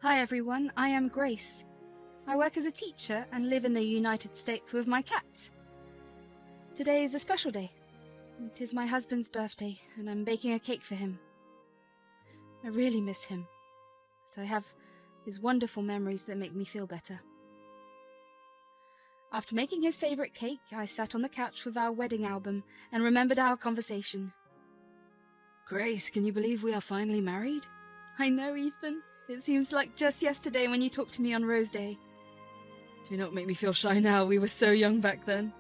Hi everyone, I am Grace. I work as a teacher and live in the United States with my cat. Today is a special day. It is my husband's birthday and I'm baking a cake for him. I really miss him, but I have his wonderful memories that make me feel better. After making his favorite cake, I sat on the couch with our wedding album and remembered our conversation. Grace, can you believe we are finally married? I know, Ethan. It seems like just yesterday when you talked to me on Rose Day. Do not make me feel shy now, we were so young back then.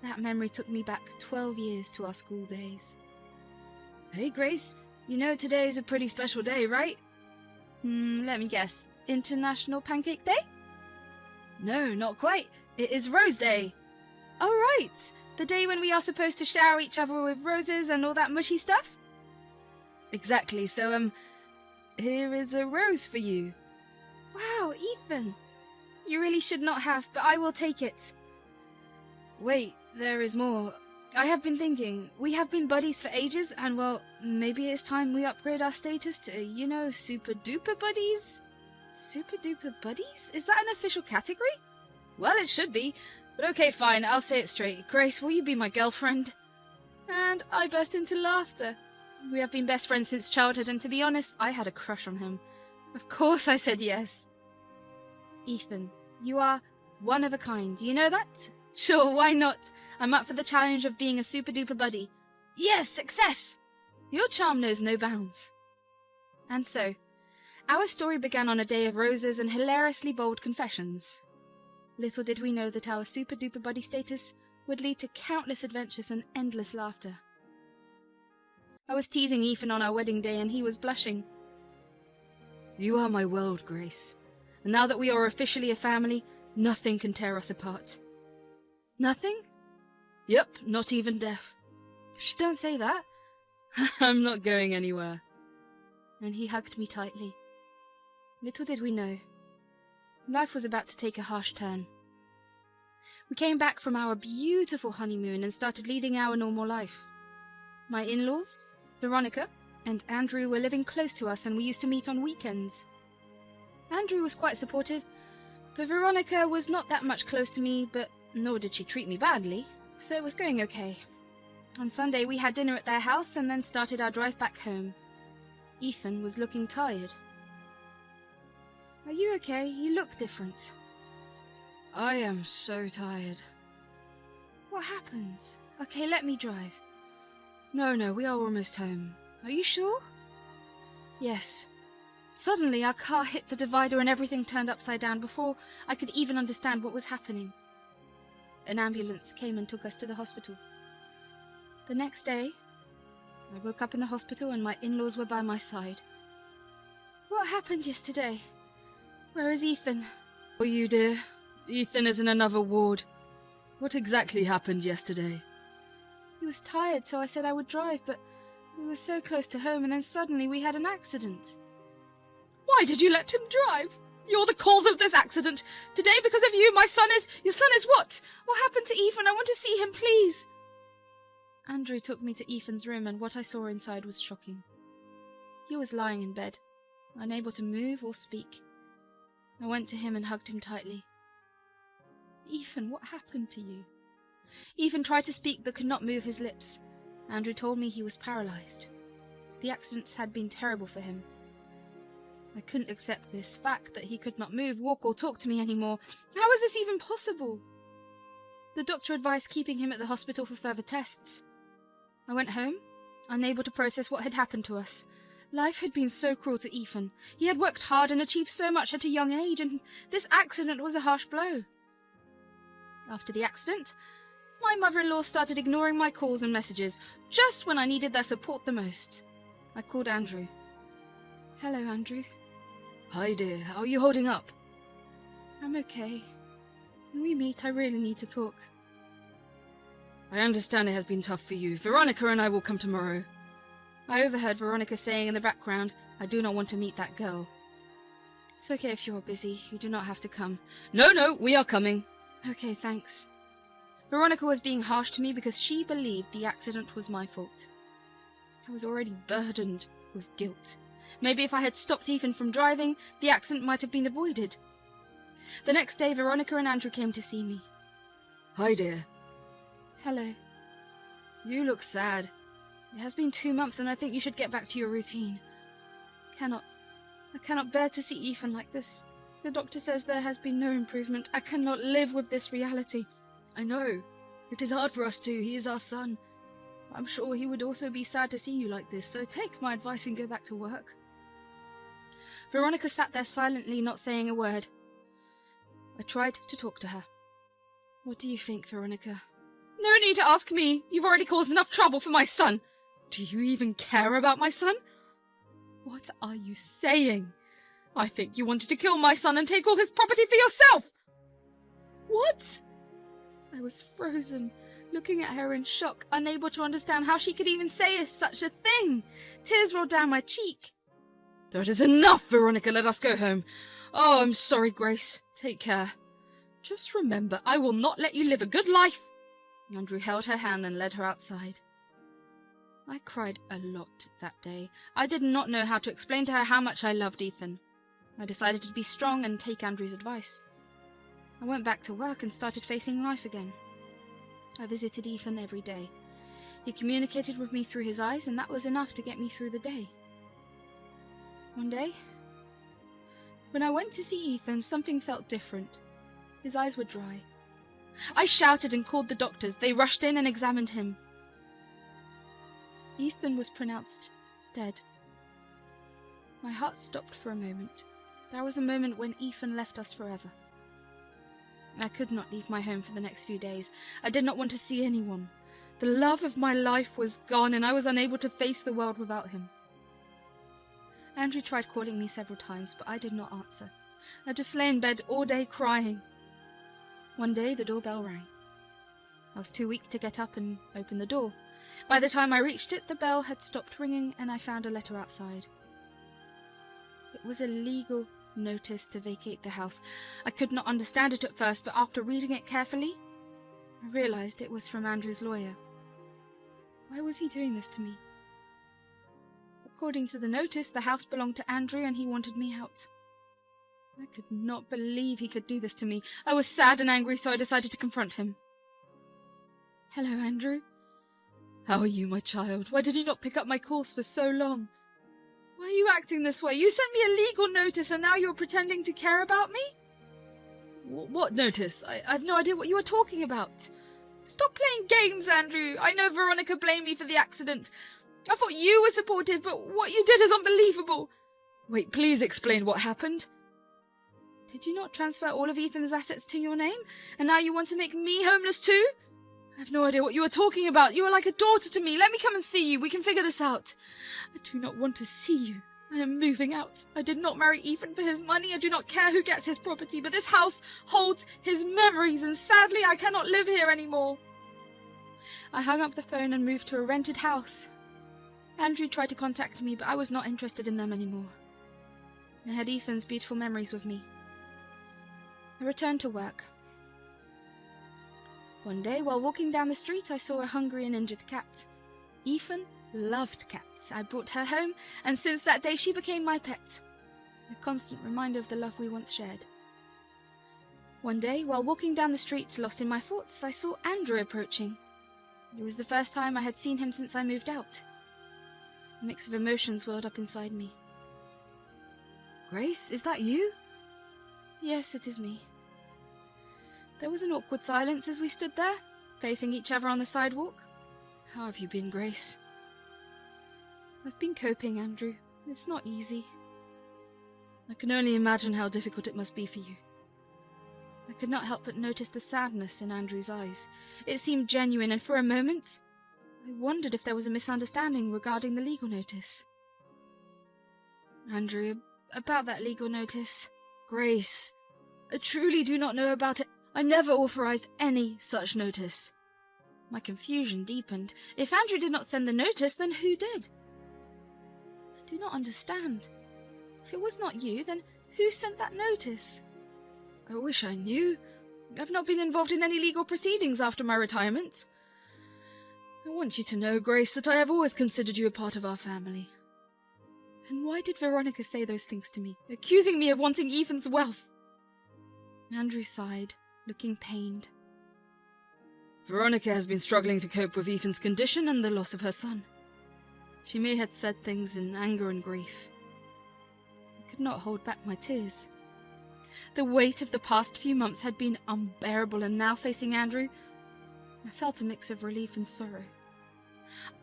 That memory took me back 12 years to our school days. Hey Grace, you know today is a pretty special day, right? Let me guess. International Pancake Day? No, not quite. It is Rose Day. Oh right, the day when we are supposed to shower each other with roses and all that mushy stuff? Exactly, so here is a rose for you. Wow, Ethan. You really should not have, but I will take it. Wait, there is more. I have been thinking, we have been buddies for ages, and well, maybe it's time we upgrade our status to, super duper buddies? Super duper buddies? Is that an official category? Well, it should be. But okay, fine, I'll say it straight. Grace, will you be my girlfriend? And I burst into laughter. We have been best friends since childhood, and to be honest, I had a crush on him. Of course I said yes. Ethan, you are one of a kind, you know that? Sure, why not? I'm up for the challenge of being a super duper buddy. Yes, success! Your charm knows no bounds. And so, our story began on a day of roses and hilariously bold confessions. Little did we know that our super duper buddy status would lead to countless adventures and endless laughter. I was teasing Ethan on our wedding day and he was blushing. You are my world, Grace. And now that we are officially a family, nothing can tear us apart. Nothing? Yep, not even death. Shh, don't say that. I'm not going anywhere. And he hugged me tightly. Little did we know, life was about to take a harsh turn. We came back from our beautiful honeymoon and started leading our normal life. My in-laws, Veronica, and Andrew were living close to us and we used to meet on weekends. Andrew was quite supportive, but Veronica was not that much close to me, but nor did she treat me badly, so it was going okay. On Sunday we had dinner at their house and then started our drive back home. Ethan was looking tired. Are you okay? You look different. I am so tired. What happened? Okay, let me drive. No, we are almost home. Are you sure? Yes. Suddenly our car hit the divider and everything turned upside down before I could even understand what was happening. An ambulance came and took us to the hospital. The next day, I woke up in the hospital and my in-laws were by my side. What happened yesterday? Where is Ethan? Oh, you dear. Ethan is in another ward. What exactly happened yesterday? He was tired, so I said I would drive, but we were so close to home and then suddenly we had an accident. Why did you let him drive? You're the cause of this accident. Today, because of you, your son is what? What happened to Ethan? I want to see him, please. Andrew took me to Ethan's room and what I saw inside was shocking. He was lying in bed, unable to move or speak. I went to him and hugged him tightly. Ethan, what happened to you? Ethan tried to speak but could not move his lips. Andrew told me he was paralyzed. The accidents had been terrible for him. I couldn't accept this fact that he could not move, walk or talk to me anymore. How is this even possible? The doctor advised keeping him at the hospital for further tests. I went home, unable to process what had happened to us. Life had been so cruel to Ethan. He had worked hard and achieved so much at a young age, and this accident was a harsh blow. After the accident, my mother-in-law started ignoring my calls and messages, just when I needed their support the most. I called Andrew. Hello, Andrew. Hi, dear. How are you holding up? I'm okay. When we meet, I really need to talk. I understand it has been tough for you. Veronica and I will come tomorrow. I overheard Veronica saying in the background, I do not want to meet that girl. It's okay if you're busy. You do not have to come. No, we are coming. Okay, thanks. Veronica was being harsh to me because she believed the accident was my fault. I was already burdened with guilt. Maybe if I had stopped Ethan from driving, the accident might have been avoided. The next day, Veronica and Andrew came to see me. Hi, dear. Hello. You look sad. It has been 2 months and I think you should get back to your routine. I cannot bear to see Ethan like this. The doctor says there has been no improvement. I cannot live with this reality. I know. It is hard for us too. He is our son. I'm sure he would also be sad to see you like this, so take my advice and go back to work. Veronica sat there silently, not saying a word. I tried to talk to her. What do you think, Veronica? No need to ask me. You've already caused enough trouble for my son. Do you even care about my son? What are you saying? I think you wanted to kill my son and take all his property for yourself. What? I was frozen, looking at her in shock, unable to understand how she could even say such a thing. Tears rolled down my cheek. That is enough, Veronica. Let us go home. Oh, I'm sorry, Grace. Take care. Just remember, I will not let you live a good life. Andrew held her hand and led her outside. I cried a lot that day. I did not know how to explain to her how much I loved Ethan. I decided to be strong and take Andrew's advice. I went back to work and started facing life again. I visited Ethan every day. He communicated with me through his eyes, and that was enough to get me through the day. One day, when I went to see Ethan, something felt different. His eyes were dry. I shouted and called the doctors. They rushed in and examined him. Ethan was pronounced dead. My heart stopped for a moment. There was a moment when Ethan left us forever. I could not leave my home for the next few days. I did not want to see anyone. The love of my life was gone, and I was unable to face the world without him. Andrew tried calling me several times, but I did not answer. I just lay in bed all day crying. One day the doorbell rang. I was too weak to get up and open the door. By the time I reached it, the bell had stopped ringing, and I found a letter outside. It was a legal notice to vacate the house. I could not understand it at first, but after reading it carefully, I realized it was from Andrew's lawyer. Why was he doing this to me? According to the notice, the house belonged to Andrew and he wanted me out. I could not believe he could do this to me. I was sad and angry, so I decided to confront him. Hello, Andrew. How are you, my child? Why did you not pick up my calls for so long? Why are you acting this way? You sent me a legal notice and now you're pretending to care about me? What notice? I have no idea what you are talking about. Stop playing games, Andrew. I know Veronica blamed me for the accident. I thought you were supportive, but what you did is unbelievable. Wait, please explain what happened. Did you not transfer all of Ethan's assets to your name? And now you want to make me homeless too? I have no idea what you are talking about. You are like a daughter to me. Let me come and see you. We can figure this out. I do not want to see you. I am moving out. I did not marry Ethan for his money. I do not care who gets his property, but this house holds his memories, and sadly I cannot live here anymore. I hung up the phone and moved to a rented house. Andrew tried to contact me, but I was not interested in them anymore. I had Ethan's beautiful memories with me. I returned to work. One day, while walking down the street, I saw a hungry and injured cat. Ethan loved cats. I brought her home, and since that day she became my pet, a constant reminder of the love we once shared. One day, while walking down the street, lost in my thoughts, I saw Andrew approaching. It was the first time I had seen him since I moved out. A mix of emotions welled up inside me. Grace, is that you? Yes, it is me. There was an awkward silence as we stood there, facing each other on the sidewalk. How have you been, Grace? I've been coping, Andrew. It's not easy. I can only imagine how difficult it must be for you. I could not help but notice the sadness in Andrew's eyes. It seemed genuine, and for a moment, I wondered if there was a misunderstanding regarding the legal notice. Andrew, about that legal notice. Grace, I truly do not know about it. I never authorized any such notice. My confusion deepened. If Andrew did not send the notice, then who did? I do not understand. If it was not you, then who sent that notice? I wish I knew. I've not been involved in any legal proceedings after my retirement. I want you to know, Grace, that I have always considered you a part of our family. And why did Veronica say those things to me, accusing me of wanting Ethan's wealth? Andrew sighed, looking pained. Veronica has been struggling to cope with Ethan's condition and the loss of her son. She may have said things in anger and grief. I could not hold back my tears. The weight of the past few months had been unbearable, and now facing Andrew, I felt a mix of relief and sorrow.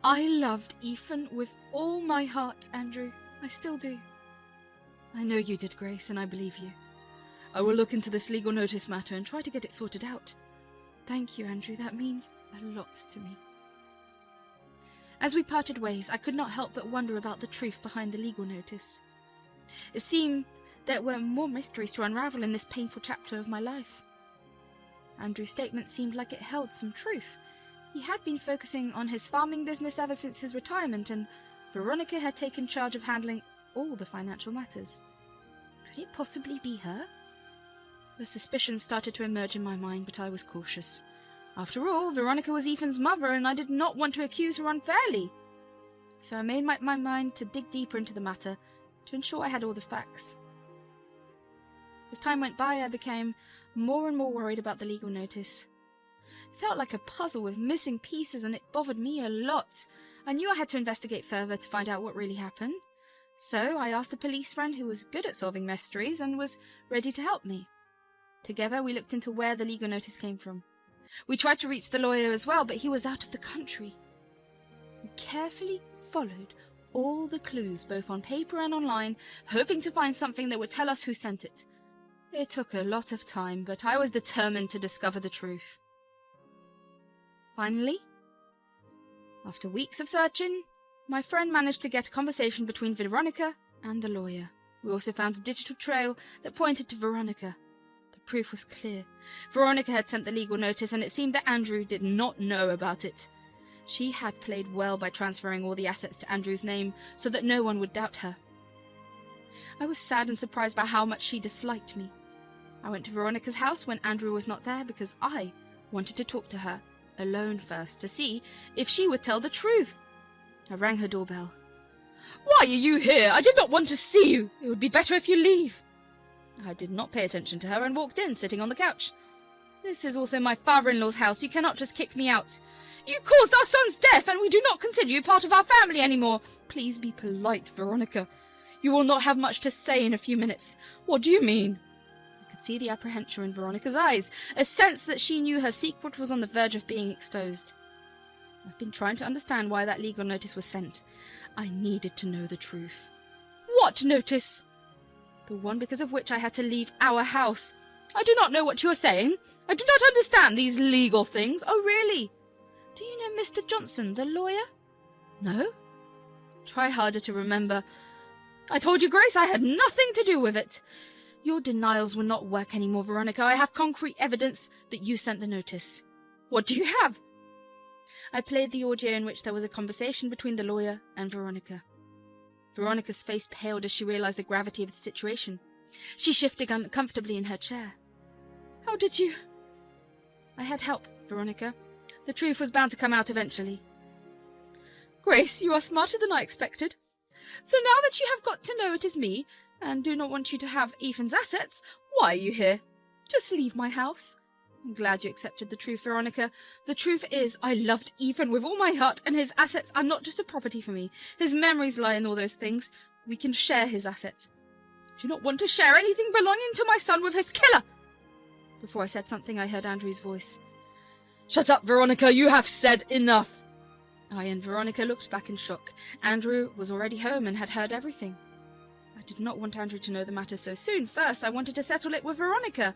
I loved Ethan with all my heart, Andrew. I still do. I know you did, Grace, and I believe you. I will look into this legal notice matter and try to get it sorted out. Thank you, Andrew. That means a lot to me. As we parted ways, I could not help but wonder about the truth behind the legal notice. It seemed there were more mysteries to unravel in this painful chapter of my life. Andrew's statement seemed like it held some truth. He had been focusing on his farming business ever since his retirement, and Veronica had taken charge of handling all the financial matters. Could it possibly be her? The suspicions started to emerge in my mind, but I was cautious. After all, Veronica was Ethan's mother, and I did not want to accuse her unfairly. So I made up my mind to dig deeper into the matter, to ensure I had all the facts. As time went by, I became more and more worried about the legal notice. It felt like a puzzle with missing pieces, and it bothered me a lot. I knew I had to investigate further to find out what really happened. So I asked a police friend who was good at solving mysteries and was ready to help me. Together we looked into where the legal notice came from. We tried to reach the lawyer as well, but he was out of the country. We carefully followed all the clues, both on paper and online, hoping to find something that would tell us who sent it. It took a lot of time, but I was determined to discover the truth. Finally, after weeks of searching, my friend managed to get a conversation between Veronica and the lawyer. We also found a digital trail that pointed to Veronica. The proof was clear. Veronica had sent the legal notice, and it seemed that Andrew did not know about it. She had played well by transferring all the assets to Andrew's name so that no one would doubt her. I was sad and surprised by how much she disliked me. I went to Veronica's house when Andrew was not there because I wanted to talk to her, alone first, to see if she would tell the truth. I rang her doorbell. "Why are you here? I did not want to see you. It would be better if you leave." I did not pay attention to her and walked in, sitting on the couch. "This is also my father-in-law's house. You cannot just kick me out. You caused our son's death, and we do not consider you part of our family anymore. Please be polite, Veronica. You will not have much to say in a few minutes. What do you mean?" I could see the apprehension in Veronica's eyes, a sense that she knew her secret was on the verge of being exposed. I've been trying to understand why that legal notice was sent. I needed to know the truth. "What notice?" "The one because of which I had to leave our house." "I do not know what you are saying. I do not understand these legal things." "Oh, really? Do you know Mr. Johnson, the lawyer?" "No." Try harder to remember. "I told you, Grace, I had nothing to do with it." "Your denials will not work anymore, Veronica. I have concrete evidence that you sent the notice." "What do you have?" I played the audio in which there was a conversation between the lawyer and Veronica. Veronica's face paled as she realized the gravity of the situation. She shifted uncomfortably in her chair. "How did you—" "I had help, Veronica. The truth was bound to come out eventually." "Grace, you are smarter than I expected. So now that you have got to know it is me, and do not want you to have Ethan's assets, why are you here? Just leave my house." "I'm glad you accepted the truth, Veronica. The truth is, I loved Ethan with all my heart, and his assets are not just a property for me. His memories lie in all those things. We can share his assets." "I do not want to share anything belonging to my son with his killer." Before I said something, I heard Andrew's voice. "Shut up, Veronica. You have said enough." I and Veronica looked back in shock. Andrew was already home and had heard everything. I did not want Andrew to know the matter so soon. First, I wanted to settle it with Veronica.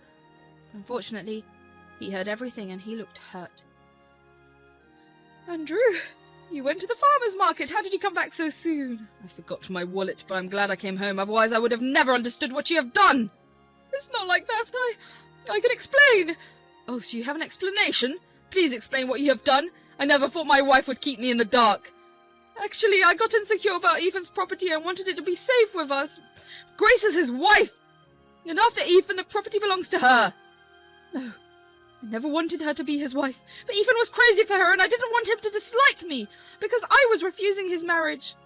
Unfortunately, he heard everything, and he looked hurt. "Andrew, you went to the farmer's market. How did you come back so soon?" "I forgot my wallet, but I'm glad I came home. Otherwise, I would have never understood what you have done." "It's not like that. I can explain." "Oh, so you have an explanation? Please explain what you have done. I never thought my wife would keep me in the dark." "Actually, I got insecure about Ethan's property and wanted it to be safe with us. Grace is his wife, and after Ethan, the property belongs to her." "No. I never wanted her to be his wife, but Ethan was crazy for her, and I didn't want him to dislike me, because I was refusing his marriage."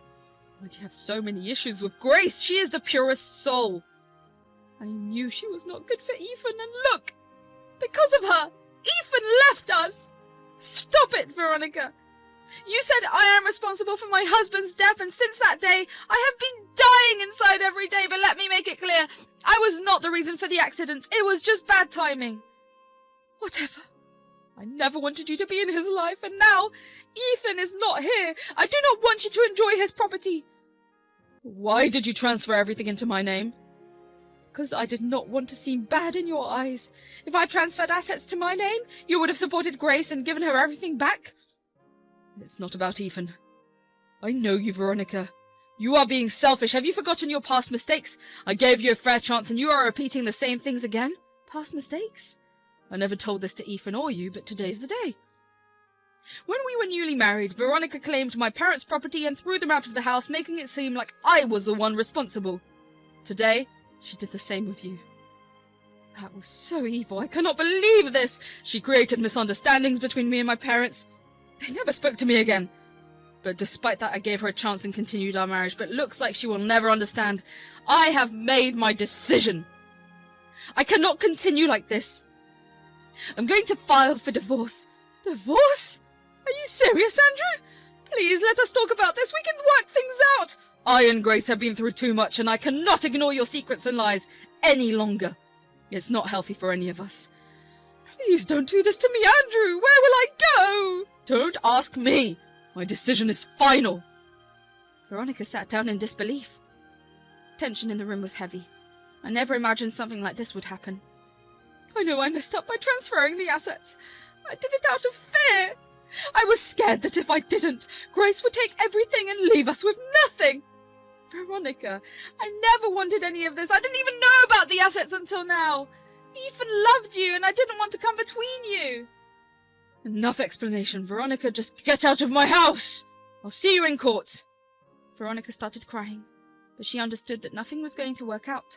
Why do you have so many issues with Grace? She is the purest soul. I knew she was not good for Ethan, and look! Because of her, Ethan left us! Stop it, Veronica! You said I am responsible for my husband's death, and since that day, I have been dying inside every day, but let me make it clear, I was not the reason for the accident. It was just bad timing. Whatever. I never wanted you to be in his life, and now Ethan is not here. I do not want you to enjoy his property. Why did you transfer everything into my name? Because I did not want to seem bad in your eyes. If I transferred assets to my name, you would have supported Grace and given her everything back. It's not about Ethan. I know you, Veronica. You are being selfish. Have you forgotten your past mistakes? I gave you a fair chance and you are repeating the same things again? Past mistakes? I never told this to Ethan or you, but today's the day. When we were newly married, Veronica claimed my parents' property and threw them out of the house, making it seem like I was the one responsible. Today, she did the same with you. That was so evil. I cannot believe this. She created misunderstandings between me and my parents. They never spoke to me again. But despite that, I gave her a chance and continued our marriage, but looks like she will never understand. I have made my decision. I cannot continue like this. I'm going to file for divorce. Divorce? Are you serious, Andrew? Please, let us talk about this. We can work things out. I and Grace have been through too much, and I cannot ignore your secrets and lies any longer. It's not healthy for any of us. Please don't do this to me, Andrew. Where will I go? Don't ask me. My decision is final. Veronica sat down in disbelief. Tension in the room was heavy. I never imagined something like this would happen. I know I messed up by transferring the assets. I did it out of fear. I was scared that if I didn't, Grace would take everything and leave us with nothing. Veronica, I never wanted any of this. I didn't even know about the assets until now. Ethan loved you, and I didn't want to come between you. Enough explanation, Veronica. Just get out of my house. I'll see you in court. Veronica started crying, but she understood that nothing was going to work out.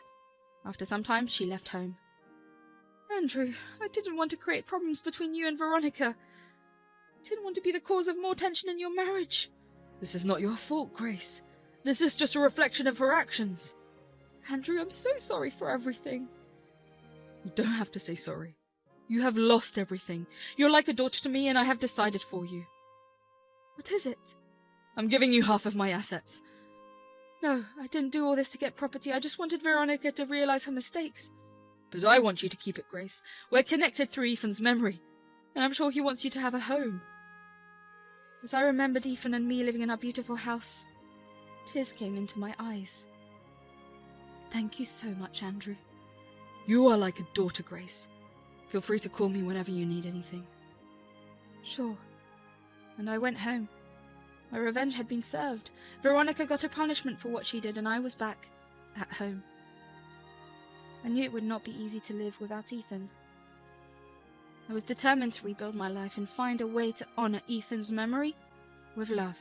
After some time, she left home. Andrew, I didn't want to create problems between you and Veronica. I didn't want to be the cause of more tension in your marriage. This is not your fault, Grace. This is just a reflection of her actions. Andrew, I'm so sorry for everything. You don't have to say sorry. You have lost everything. You're like a daughter to me, and I have decided for you. What is it? I'm giving you half of my assets. No, I didn't do all this to get property. I just wanted Veronica to realize her mistakes. But I want you to keep it, Grace. We're connected through Ethan's memory, and I'm sure he wants you to have a home. As I remembered Ethan and me living in our beautiful house, tears came into my eyes. Thank you so much, Andrew. You are like a daughter, Grace. Feel free to call me whenever you need anything. Sure. And I went home. My revenge had been served. Veronica got a punishment for what she did, and I was back at home. I knew it would not be easy to live without Ethan. I was determined to rebuild my life and find a way to honor Ethan's memory with love.